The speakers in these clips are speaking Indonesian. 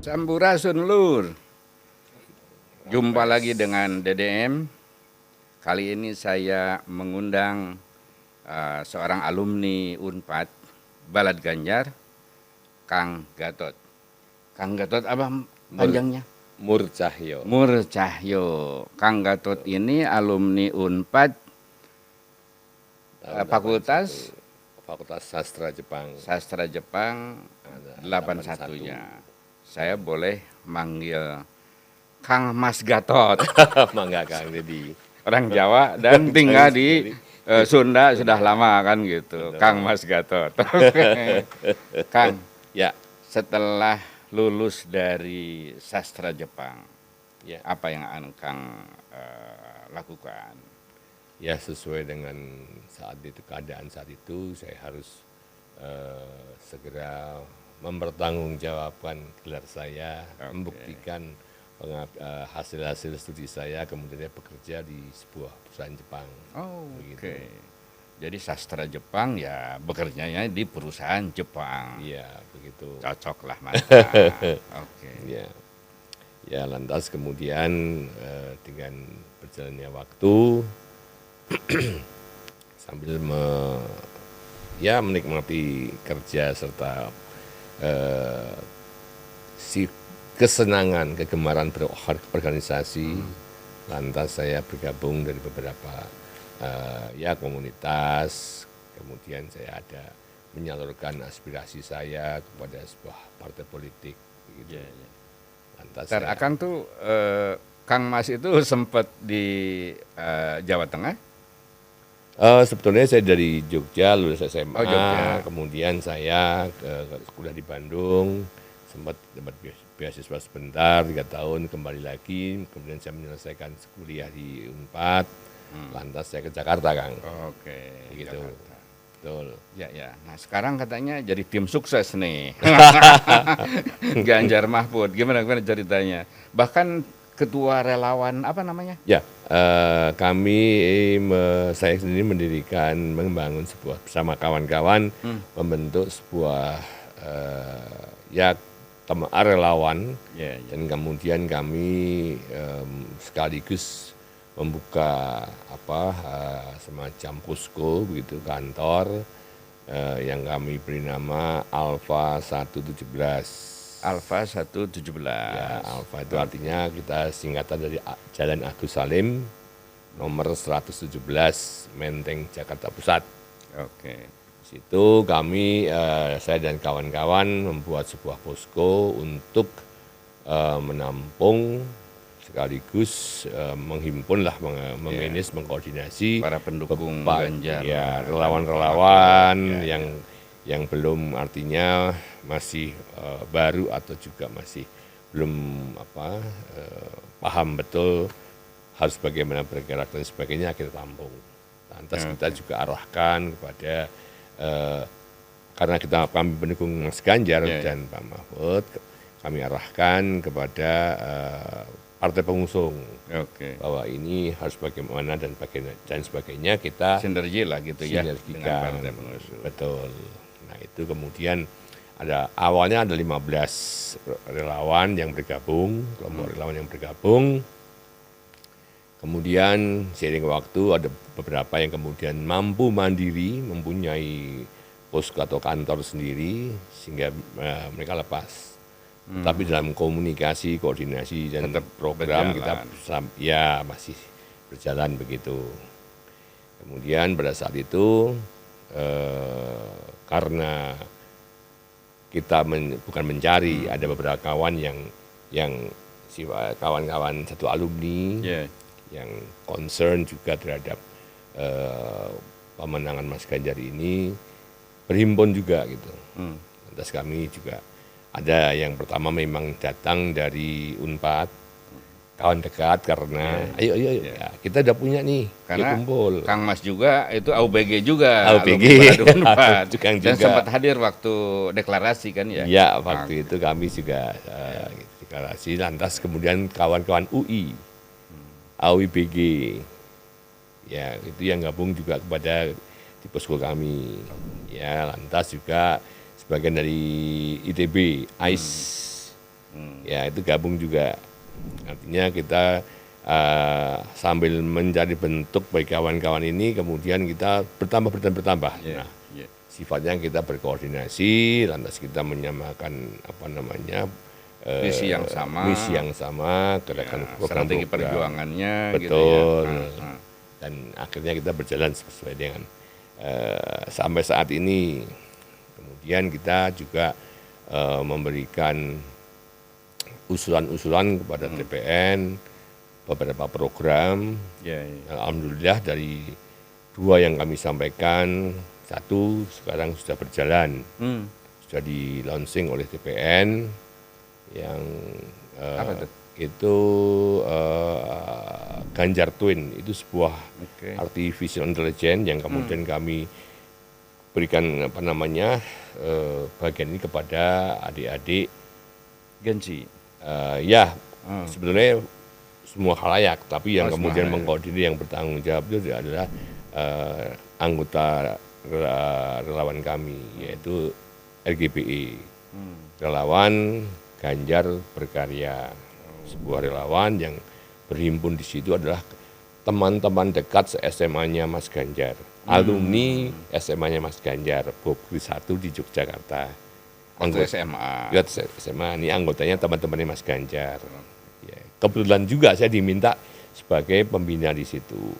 Sampurasun Lur. Jumpa lagi dengan DDM. Kali ini saya mengundang seorang alumni Unpad Balad Ganjar, Kang Gatot. Kang Gatot apa panjangnya? Murcahyo. Murcahyo. Kang Gatot ini alumni Unpad Fakultas Sastra Jepang. Sastra Jepang 81-nya. Saya boleh manggil Kang Mas Gatot. Mangga Kang Dedi. Orang Jawa dan tinggal di Sunda sudah lama kan gitu. Betul. Kang Mas Gatot. Kang, ya, setelah lulus dari sastra Jepang, ya, apa yang Kang lakukan? Ya, sesuai dengan keadaan saat itu saya harus segera mempertanggungjawabkan gelar saya, membuktikan hasil-hasil studi saya, kemudian bekerja di sebuah perusahaan Jepang. Oke. Jadi sastra Jepang ya bekerjanya di perusahaan Jepang. Iya, begitu. Cocok lah, mantap. Oke. Ya. Ya, lantas kemudian dengan berjalannya waktu sambil menikmati kerja serta kesenangan, kegemaran berorganisasi, lantas saya bergabung dari beberapa komunitas, kemudian saya ada menyalurkan aspirasi saya kepada sebuah partai politik. Gitu. Ya, ya. Lantas akan tuh Kang Mas itu sempat di Jawa Tengah? Sebetulnya saya dari Jogja, lulus SMA, Jogja. Kemudian saya kuliah di Bandung, sempat dapat beasiswa sebentar, 3 tahun, kembali lagi, kemudian saya menyelesaikan kuliah di Unpad, lantas saya ke Jakarta, Kang. Oke, gitu. Jakarta. Betul. Ya, ya. Nah sekarang katanya jadi tim sukses nih. Ganjar Mahfud, gimana ceritanya? Bahkan ketua relawan apa namanya? Ya, saya sendiri membangun sebuah bersama kawan-kawan membentuk sebuah relawan, dan kemudian kami sekaligus membuka semacam posko begitu, kantor yang kami beri nama Alfa 117. Alfa 117. Ya, Alfa itu artinya kita singkatan dari Jalan Agus Salim nomor 117 Menteng Jakarta Pusat. Oke. Situ kami saya dan kawan-kawan membuat sebuah posko untuk menampung sekaligus menghimpun lah, memanage, mengkoordinasi para pendukung Ganjar. Ya, relawan-relawan yang belum, artinya masih baru atau juga masih belum paham betul harus bagaimana bergerak dan sebagainya, kita tampung. Lantas kita juga arahkan kepada karena kami pendukung Mas Ganjar dan Pak Mahfud, kami arahkan kepada partai pengusung bahwa ini harus bagaimana dan sebagainya, kita sinergi lah gitu ya dengan partai pengusung. Betul. Nah itu kemudian awalnya ada 15 relawan yang bergabung, kelompok relawan yang bergabung. Kemudian seiring waktu ada beberapa yang kemudian mampu mandiri, mempunyai posko atau kantor sendiri, sehingga mereka lepas. Tapi dalam komunikasi, koordinasi dan tetap program berjalan. Kita masih berjalan begitu. Kemudian pada saat itu karena kita bukan mencari, ada beberapa kawan yang kawan-kawan satu alumni yang concern juga terhadap pemenangan Mas Ganjar ini, berhimpun juga gitu. Lantas kami juga ada yang pertama memang datang dari Unpad, kawan dekat, karena ayo ya, kita udah punya nih, karena kumpul. Kang Mas juga itu AUBG juga, Unpad dan sempat hadir waktu deklarasi kan ya? Ya, waktu itu kami juga deklarasi, lantas kemudian kawan-kawan UI, AUBG, ya itu yang gabung juga kepada di posko kami. Ya, lantas juga sebagian dari ITB, AIS, Ya itu gabung juga. Artinya kita sambil mencari bentuk bagi kawan-kawan ini, kemudian kita bertambah. Yeah, Nah, yeah. sifatnya kita berkoordinasi, lantas kita menyamakan Visi yang sama, misi yang sama, gerakan program strategi perjuangannya, betul. gitu ya. Dan akhirnya kita berjalan sesuai dengan sampai saat ini. Kemudian kita juga memberikan usulan-usulan kepada TPN, beberapa program. Ya, ya. Alhamdulillah dari 2 yang kami sampaikan, 1 sekarang sudah berjalan, sudah di launching oleh TPN yang Apa tuh? itu Ganjar Twin, itu sebuah Oke. artificial intelligence yang kemudian kami berikan bagian ini kepada adik-adik. Genci. Ya sebetulnya semua khalayak, tapi yang Oh, semua kemudian khalayak. mengkoordinir yang bertanggung jawab itu adalah anggota relawan kami, yaitu RGPE, relawan Ganjar Berkarya, sebuah relawan yang berhimpun di situ adalah teman-teman dekat SMA-nya Mas Ganjar, alumni SMA-nya Mas Ganjar, Bogri 1 di Yogyakarta. Waktu SMA. Ya, SMA ini anggotanya teman-temannya Mas Ganjar. Ya, kebetulan juga saya diminta sebagai pembina di situ.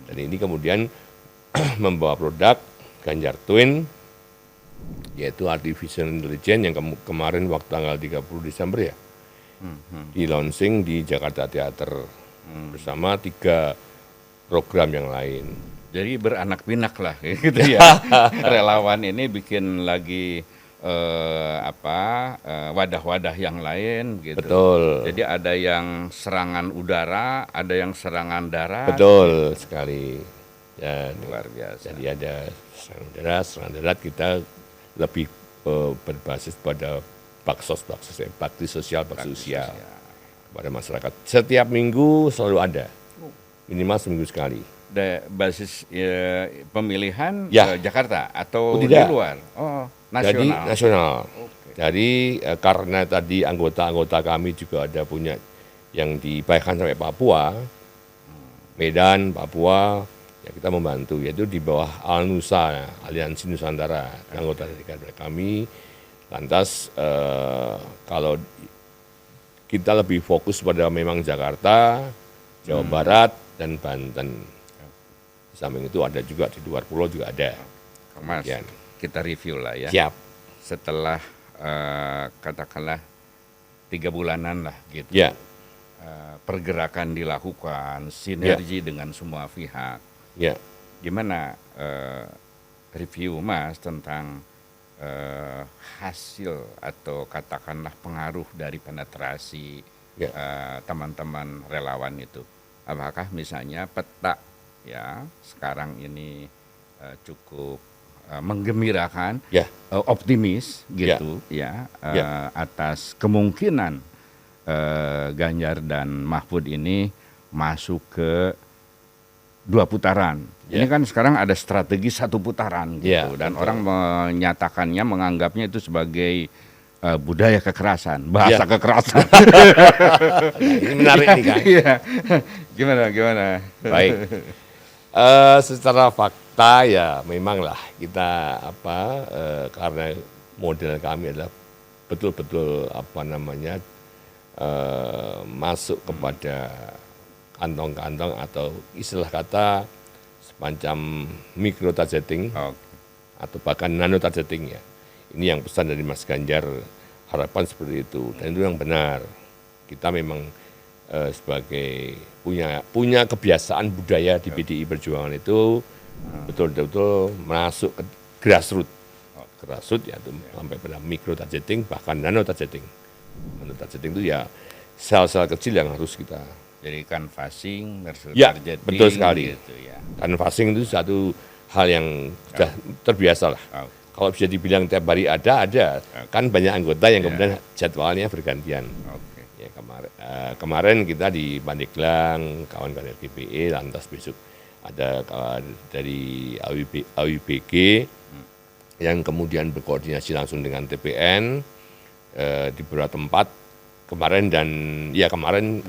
Dan ini kemudian membawa produk Ganjar Twin, yaitu artificial intelligence yang kemarin waktu tanggal 30 Desember ya, di launching di Jakarta Theater bersama 3 program yang lain. Jadi beranak pinak lah gitu ya. Relawan ini bikin lagi wadah-wadah yang lain gitu. Betul. Jadi ada yang serangan udara, ada yang serangan darat. Betul sekali. Ya, Luar biasa. jadi ada serangan darat kita lebih berbasis pada baksos, bakti sosial kepada masyarakat. Setiap minggu selalu ada, minimal seminggu sekali. Basis pemilihan Ya. Jakarta atau Oh, di tidak. luar? Oh, Jadi nasional. nasional. Oke. Jadi karena tadi anggota-anggota kami juga ada punya yang dibayarkan sampai Papua, Medan, Papua, ya kita membantu, yaitu di bawah Al-Nusa, Aliansi Nusantara, anggota dari kami. Lantas kalau kita lebih fokus pada memang Jakarta, Jawa Barat, dan Banten. Di samping itu ada juga di luar pulau juga ada. Mas, Ya. kita review lah ya. Siap. Setelah katakanlah 3 bulanan lah gitu. Ya. Pergerakan dilakukan, sinergi dengan semua pihak. Ya. Gimana review Mas tentang hasil atau katakanlah pengaruh dari penetrasi Ya. teman-teman relawan itu? Apakah misalnya peta ya sekarang ini cukup menggembirakan, Ya. optimis gitu ya, atas kemungkinan Ganjar dan Mahfud ini masuk ke 2 putaran. Ya. Ini kan sekarang ada strategi 1 putaran gitu, Ya, dan betul. orang menyatakannya, menganggapnya itu sebagai budaya kekerasan, bahasa Ya. kekerasan. Ini menarik nih kan. Iya. Gimana? Baik. Secara fakta ya memanglah kita karena model kami adalah betul-betul masuk kepada kantong-kantong atau istilah kata semacam micro targeting Oh, atau bahkan nano targeting ya. Ini yang pesan dari Mas Ganjar, harapan seperti itu, dan itu yang benar. Kita memang sebagai punya kebiasaan budaya di PDI Perjuangan itu betul-betul masuk ke grassroots. Grassroots ya itu sampai pada micro targeting bahkan nano targeting. Nano targeting itu ya sel-sel kecil yang harus kita jadi canvassing, Ya, targeting, betul sekali. gitu ya. canvassing itu satu hal yang sudah terbiasa lah. Oh, Kalau bisa dibilang tiap hari ada. Kan banyak anggota yang kemudian jadwalnya bergantian. oke. Ya, kemarin kita di Pandeglang, kawan-kawan RGPE, lantas besok ada kawan dari AWBG yang kemudian berkoordinasi langsung dengan TPN di beberapa tempat kemarin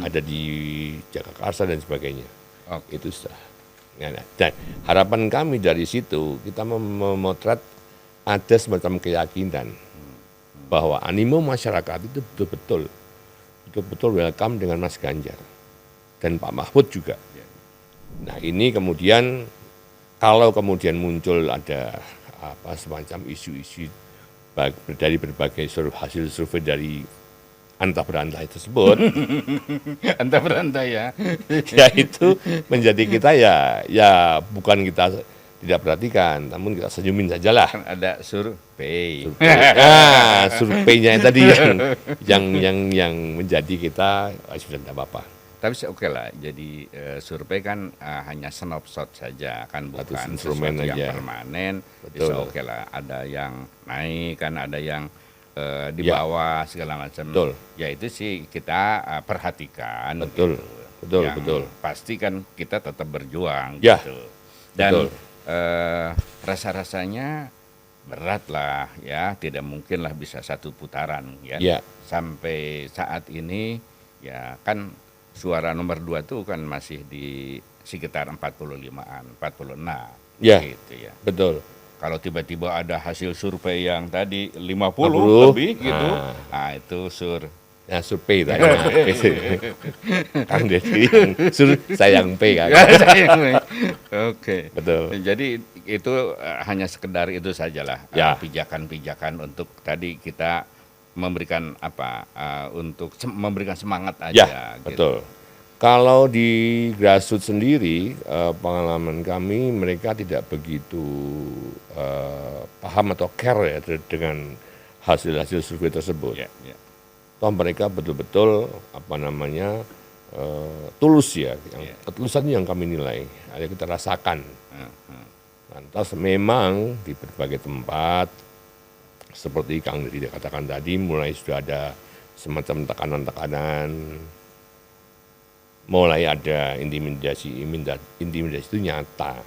ada di Jagakarsa dan sebagainya. Oke. Itu sudah. Nah, dan harapan kami dari situ kita memotret ada semacam keyakinan bahwa animo masyarakat itu betul-betul welcome dengan Mas Ganjar dan Pak Mahfud juga. Nah ini kemudian kalau kemudian muncul ada semacam isu-isu dari berbagai hasil survei dari antah berantai tersebut, Entah berantai ya. ya itu menjadi kita ya bukan kita tidak perhatikan, namun kita senyumin sajalah. Kan ada survei. Nah, surveinya tadi yang menjadi kita sudah tidak apa-apa. Tapi oke lah, jadi survei kan hanya snapshot saja, kan Satu bukan instrumen sesuatu yang aja. permanen. Betul. Bisa oke lah, ada yang naik kan, ada yang di Ya. bawah segala macam. Betul. Ya itu sih kita perhatikan. Betul. Gitu. Betul, Yang betul. pasti kan kita tetap berjuang. Ya. Gitu. Dan Betul. rasa-rasanya berat lah ya, tidak mungkin lah bisa satu putaran ya. Ya. Sampai saat ini ya kan suara nomor 2 tuh kan masih di sekitar 45-an, 46 Ya. gitu ya. Betul. Kalau tiba-tiba ada hasil survei yang tadi 50 50, lebih gitu, nah. itu Nah, survei tadi. Kang Deddy saya yang P kan. Oke. Betul. Jadi itu hanya sekedar itu sajalah Ya. pijakan-pijakan untuk tadi kita memberikan untuk memberikan semangat aja. Ya, gitu. betul. Kalau di grassroots sendiri, pengalaman kami mereka tidak begitu paham atau care ya dengan hasil-hasil survei tersebut. Ya, ya. Toh mereka betul-betul tulus ya, ketulusan yang kami nilai, ada kita rasakan. Lantas memang di berbagai tempat seperti Kang Deddy katakan tadi, mulai sudah ada semacam tekanan-tekanan, mulai ada intimidasi itu nyata.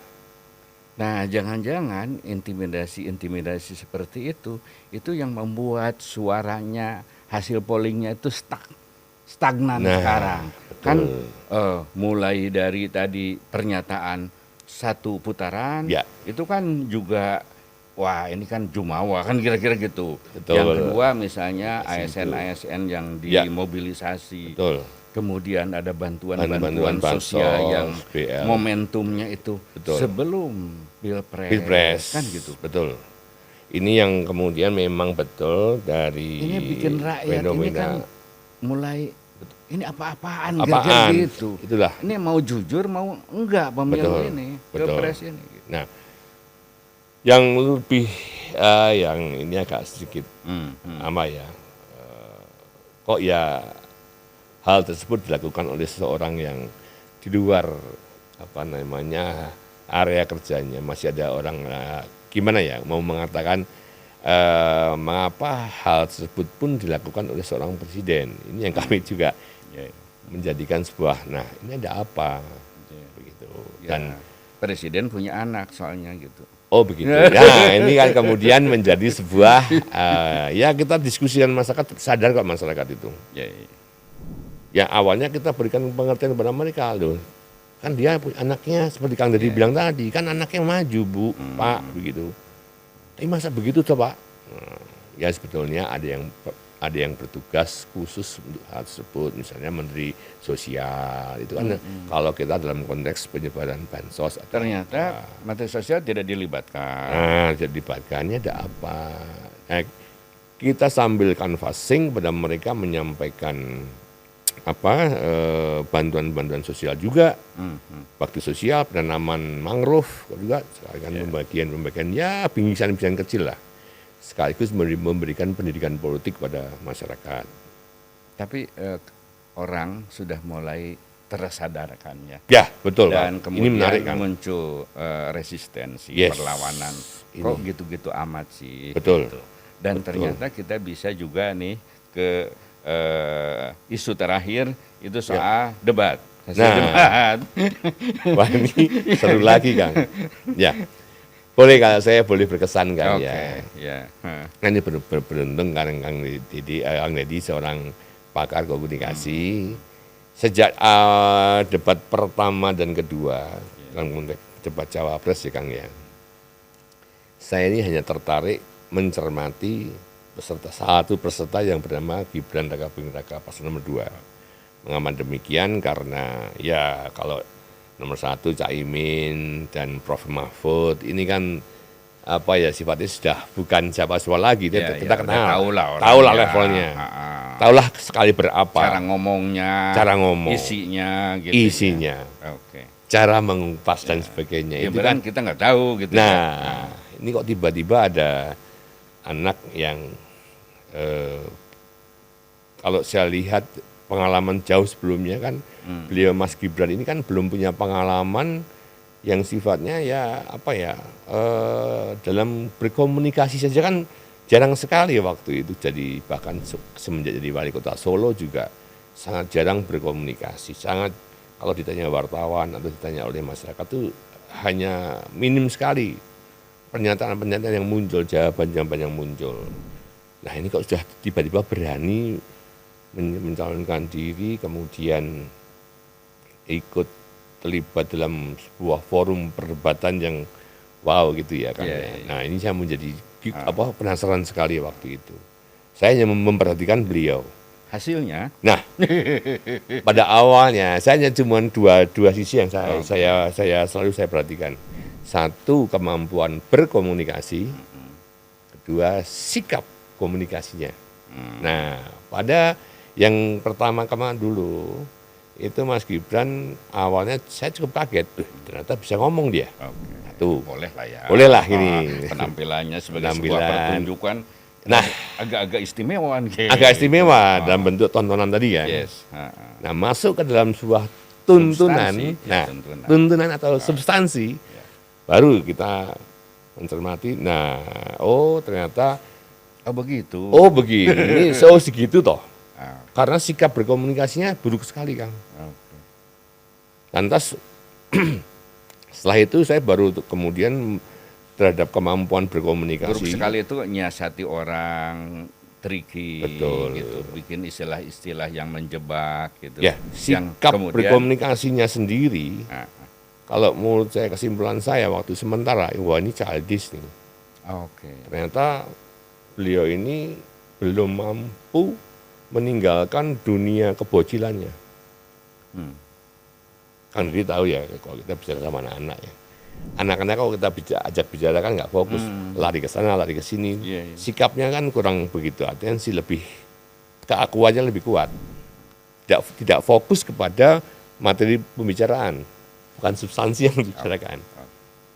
Nah, jangan-jangan intimidasi seperti itu yang membuat suaranya, hasil pollingnya itu stagnan sekarang. Betul. Kan mulai dari tadi pernyataan satu putaran, Ya. itu kan juga, wah ini kan jumawa kan kira-kira gitu. Betul. Yang kedua misalnya ASN-ASN yang Ya. dimobilisasi. Betul. Kemudian ada bantuan bansos, sosial yang BL. momentumnya itu Betul. sebelum Pilpres kan gitu. Betul. Ini yang kemudian memang betul dari Ini bikin rakyat fenomena. ini kan mulai ini apaan Apaan? gitu. Itulah. Ini mau jujur mau enggak pemilu Betul, ini, betul. Pilpres ini. Gitu. Nah, yang lebih yang ini agak sedikit kok ya hal tersebut dilakukan oleh seseorang yang di luar area kerjanya, masih ada orang gimana ya mau mengatakan mengapa hal tersebut pun dilakukan oleh seorang presiden. Ini yang kami juga menjadikan sebuah, nah ini ada apa begitu. Dan presiden punya anak soalnya gitu. oh begitu. Nah ini kan kemudian menjadi sebuah ya kita diskusikan masyarakat, sadar kok masyarakat itu. Ya awalnya kita berikan pengertian kepada mereka loh. Kan dia anaknya seperti Kang Deddy bilang tadi, kan anaknya maju Bu, Pak begitu. Tapi masa begitu coba? Ya sebetulnya ada yang bertugas khusus untuk hal tersebut, misalnya Menteri Sosial itu kan kalau kita dalam konteks penyebaran bansos ternyata Menteri Sosial tidak dilibatkan. Nah, jadi dilibatkannya ada apa? Nah, kita sambil canvassing pada mereka menyampaikan bantuan-bantuan sosial juga, bakti sosial, penanaman mangrove juga, sekalian pembagian ya bingkisan-bingkisan kecil lah, sekaligus memberikan pendidikan politik pada masyarakat. Tapi orang sudah mulai tersadarkan ya. Ya betul. Dan Pak. kemudian Ini menarik kan? muncul resistensi, Yes. perlawanan. Kok gitu-gitu amat sih? Betul. Gitu. Dan Betul. ternyata kita bisa juga nih ke isu terakhir itu soal debat. Debat. Wah ini seru lagi Kang. Ya, boleh kalau saya boleh berkesan kan Oke, ya. ya. Nah, ini beruntung karena Kang Deddy seorang pakar komunikasi. Sejak debat pertama dan kedua, debat Cawapres ya Kang ya, saya ini hanya tertarik mencermati satu peserta yang bernama Gibran Rakabuming Raka paslon nomor 2. Mengapa demikian? Karena ya kalau nomor 1 Caimin dan Prof Mahfud ini kan apa ya sifatnya sudah bukan siapa-siapa lagi, kita kenal, tahu lah levelnya, tahulah sekali berapa, cara ngomong, isinya, ya. Cara mengupas dan sebagainya. Ya, itu kan kita nggak tahu gitu. Nah, ini kok tiba-tiba ada anak yang kalau saya lihat pengalaman jauh sebelumnya kan, beliau Mas Gibran ini kan belum punya pengalaman yang sifatnya ya apa ya dalam berkomunikasi saja kan jarang sekali waktu itu, jadi bahkan semenjak jadi wali kota Solo juga sangat jarang berkomunikasi, sangat kalau ditanya wartawan atau ditanya oleh masyarakat itu hanya minim sekali pernyataan-pernyataan yang muncul, jawaban-jawaban yang muncul. Nah ini kok sudah tiba-tiba berani mencalonkan diri, kemudian ikut terlibat dalam sebuah forum perdebatan yang wow gitu ya kan. Nah ini saya menjadi penasaran sekali waktu itu. Saya hanya memperhatikan beliau. Hasilnya? Nah, pada awalnya saya hanya cuma dua sisi yang saya selalu saya perhatikan. Satu, kemampuan berkomunikasi. Kedua, sikap komunikasinya. Nah, pada yang pertama dulu, itu Mas Gibran awalnya saya cukup kaget, ternyata bisa ngomong dia. Satu. Boleh lah ya. Boleh lah ini. Penampilannya sebagai sebuah pertunjukan. Nah, agak istimewa. Agak istimewa dalam bentuk tontonan tadi ya. Yes. Nah, masuk ke dalam sebuah tuntunan, tuntunan atau substansi, baru kita mencermati. Nah, ternyata begitu. Begini, segitu toh. Karena sikap berkomunikasinya buruk sekali, Kang. Lantas setelah itu saya baru kemudian terhadap kemampuan berkomunikasi. Buruk sekali itu nyiasati orang, tricky, gitu, bikin istilah-istilah yang menjebak, gitu. Ya, sikap berkomunikasinya sendiri. Kalau menurut saya, kesimpulan saya waktu sementara, wah ini childish nih. Ternyata beliau ini belum mampu meninggalkan dunia kebocilannya. Kan dia tahu ya kalau kita bicara sama anak-anak ya. Anak-anak kalau kita ajak bicara kan nggak fokus, lari ke sana, lari ke sini. Sikapnya kan kurang begitu, atensi lebih, keakuannya lebih kuat. Tidak fokus kepada materi pembicaraan, bukan substansi yang dibicarakan.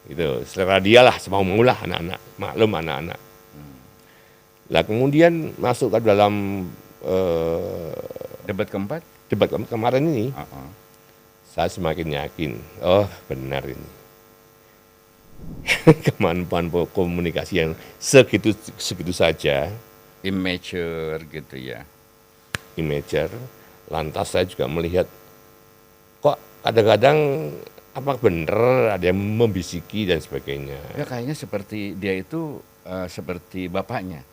Gitu, selera dia lah, semau-maulah anak-anak, maklum anak-anak. Lah kemudian masuk ke dalam debat keempat? Debat kemarin ini, saya semakin yakin, benar ini. Kemampuan komunikasi yang segitu saja. Immature gitu ya. Immature. Lantas saya juga melihat, kok kadang-kadang apa benar ada yang membisiki dan sebagainya. Ya kayaknya seperti dia itu seperti bapaknya.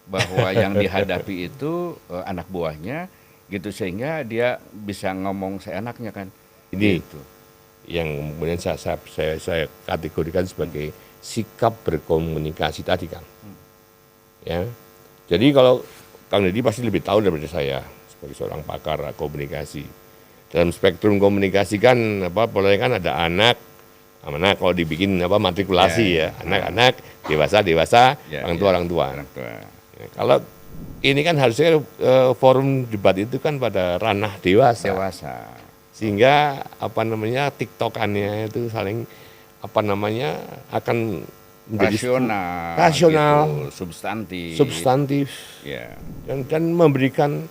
Bahwa yang dihadapi itu anak buahnya gitu, sehingga dia bisa ngomong seenaknya kan. Ini gitu. Yang kemudian saya kategorikan sebagai sikap berkomunikasi tadi, Kang. Ya. Jadi kalau Kang Deddy pasti lebih tahu daripada saya sebagai seorang pakar komunikasi. Dalam spektrum komunikasi kan polanya kan ada anak kalau dibikin matrikulasi anak-anak, dewasa, orang tua. Kalau ini kan harusnya forum debat itu kan pada ranah dewasa. Sehingga tiktokannya itu saling akan menjadi rasional, gitu, substantif, dan memberikan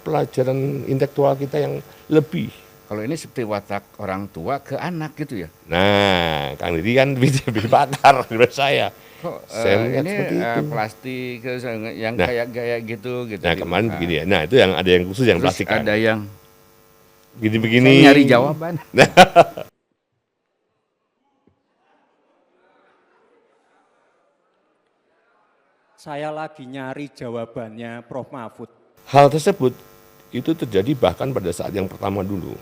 pelajaran intelektual kita yang lebih. Kalau ini seperti watak orang tua ke anak gitu ya. Nah, Kang Deddy kan lebih pakar dari saya. Ini plastik yang kayak gaya gitu. Nah kemarin begini ya. Nah itu yang ada yang khusus yang plastik. Ada yang begini. Saya nyari jawaban. Saya lagi nyari jawabannya Prof Mahfud. Hal tersebut itu terjadi bahkan pada saat yang pertama dulu.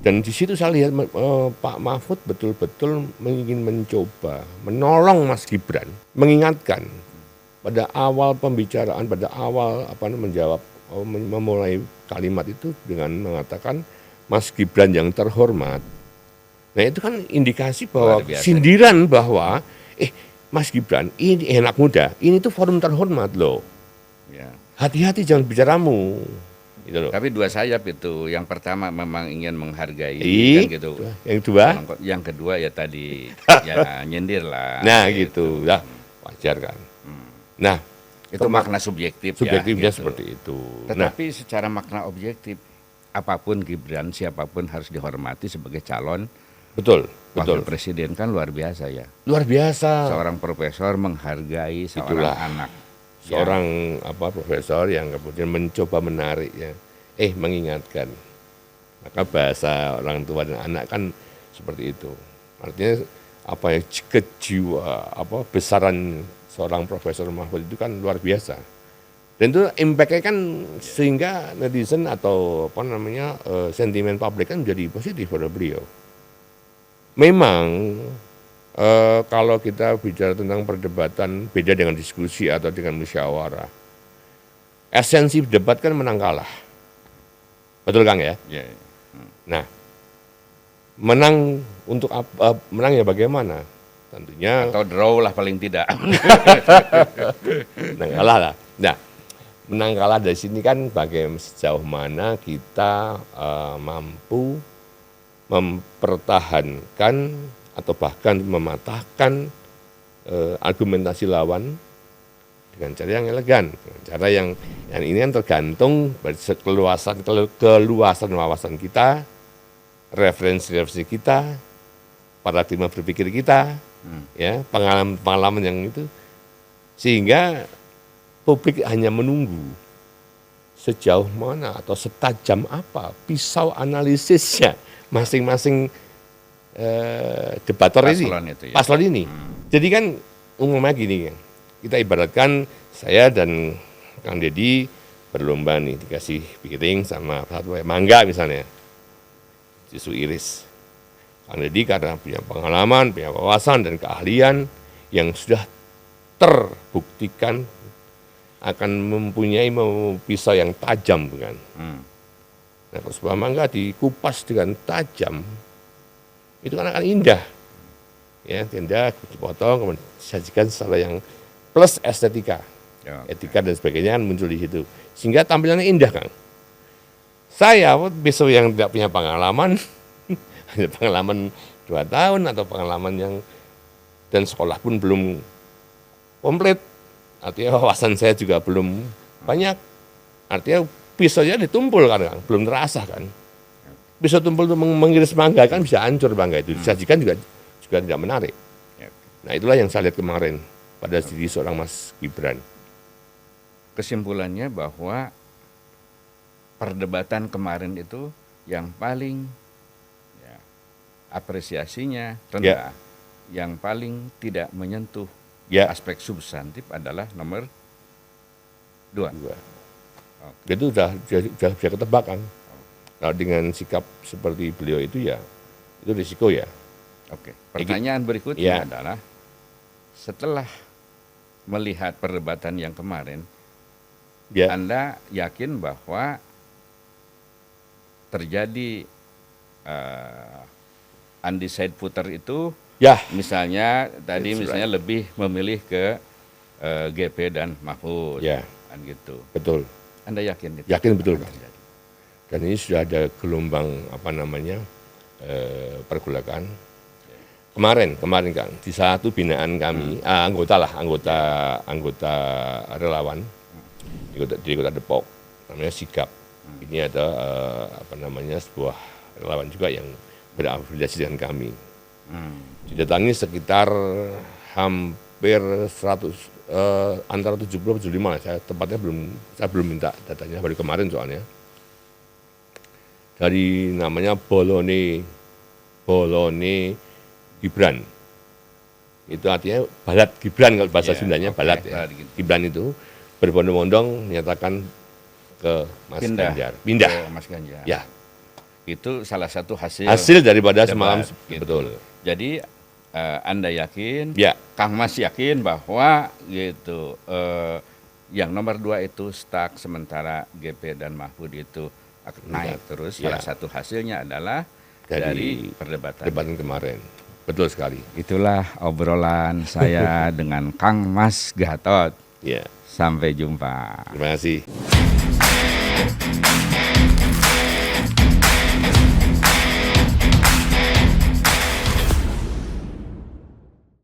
Dan di situ saya lihat Pak Mahfud betul-betul ingin mencoba menolong Mas Gibran, mengingatkan pada awal pembicaraan, pada awal menjawab, memulai kalimat itu dengan mengatakan Mas Gibran yang terhormat. Nah itu kan indikasi bahwa sindiran bahwa Mas Gibran ini anak muda, ini tuh forum terhormat loh. Ya. Hati-hati jangan bicaramu. Gitu loh. Tapi dua sayap itu. Yang pertama memang ingin menghargai kan gitu. Yang kedua? Yang kedua ya tadi ya nyindir lah. Nah gitu. Lah wajar kan. Nah, itu makna subjektif subjektifnya ya, gitu. Seperti itu. Tetapi secara makna objektif, apapun Gibran, siapapun harus dihormati sebagai calon. Betul. Wakil presiden kan luar biasa ya. Luar biasa. Seorang profesor menghargai seorang anak. Seorang profesor yang kemudian mencoba menarik ya, mengingatkan. Maka bahasa orang tua dan anak kan seperti itu. Artinya kejiwa besaran seorang Profesor Mahfud itu kan luar biasa. Dan itu impact-nya kan sehingga netizen atau sentimen publik kan menjadi positif pada beliau. Memang kalau kita bicara tentang perdebatan beda dengan diskusi atau dengan musyawarah. Esensi debat kan menang kalah. Betul Kang ya? Ya. Nah, menang untuk menang ya bagaimana? Tentunya atau draw lah paling tidak. Menang kalah lah. Nah, menang kalah dari sini kan bagaimana sejauh mana kita mampu mempertahankan atau bahkan mematahkan argumentasi lawan dengan cara yang elegan, cara yang ini kan tergantung keluasan wawasan kita, referensi kita, paradigma berpikir kita, ya pengalaman yang itu, sehingga publik hanya menunggu sejauh mana atau setajam apa pisau analisisnya masing-masing debator paslon ini. Jadi kan umumnya gini, kita ibaratkan saya dan Kang Deddy berlomba nih, dikasih piring sama satu mangga misalnya, susu iris. Kang Deddy karena punya pengalaman, punya wawasan dan keahlian yang sudah terbuktikan akan mempunyai pisau yang tajam, bukan? Nah, kalau sebuah mangga dikupas dengan tajam, itu kan akan indah, ya, indah, dipotong, kemudian disajikan secara yang plus estetika, etika dan sebagainya kan muncul di situ, sehingga tampilannya indah, Kang. Saya besok yang tidak punya pengalaman, hanya pengalaman 2 tahun atau pengalaman yang dan sekolah pun belum komplit, artinya wawasan saya juga belum banyak, artinya pisaunya ditumpul kan, belum terasa kan. Pisau tumpul itu mengiris mangga kan bisa hancur mangga itu, disajikan juga tidak menarik. Nah itulah yang saya lihat kemarin pada diri seorang Mas Gibran. Kesimpulannya bahwa perdebatan kemarin itu yang paling apresiasinya rendah, yang paling tidak menyentuh aspek substantif adalah nomor 2. Itu sudah bisa ketebak kan. Nah, dengan sikap seperti beliau itu ya, itu risiko ya. Oke. Pertanyaan berikutnya adalah setelah melihat perdebatan yang kemarin, Anda yakin bahwa terjadi undecided voter itu, misalnya tadi misalnya lebih memilih ke GP dan Mahfud, kan gitu. Betul. Anda yakin itu? Yakin betul kan. Dan ini sudah ada gelombang pergolakan. Kemarin Kang, di satu binaan kami, anggota relawan di Kota Depok, namanya Sigap. Ini ada sebuah relawan juga yang berafiliasi dengan kami. Didatangi sekitar hampir 100, antara 70 atau 75 lah, saya belum minta datanya, baru kemarin soalnya. Dari namanya Bolone Gibran. Itu artinya balat Gibran kalau bahasa Sundanya, balat ya. Gibran itu berbondong-bondong menyatakan ke Mas Pindah Ganjar. ke Mas Ganjar. Ya, Itu salah satu hasil daripada debat, semalam gitu. betul. Jadi Anda yakin, Ya, Kang Mas yakin bahwa gitu yang nomor 2 itu stuck, sementara GP dan Mahfud itu akan naik terus. Ya. Salah satu hasilnya adalah dari perdebatan. Debatan kemarin. Betul sekali. Itulah obrolan saya dengan Kang Mas Gatot. Ya. Sampai jumpa. Terima kasih.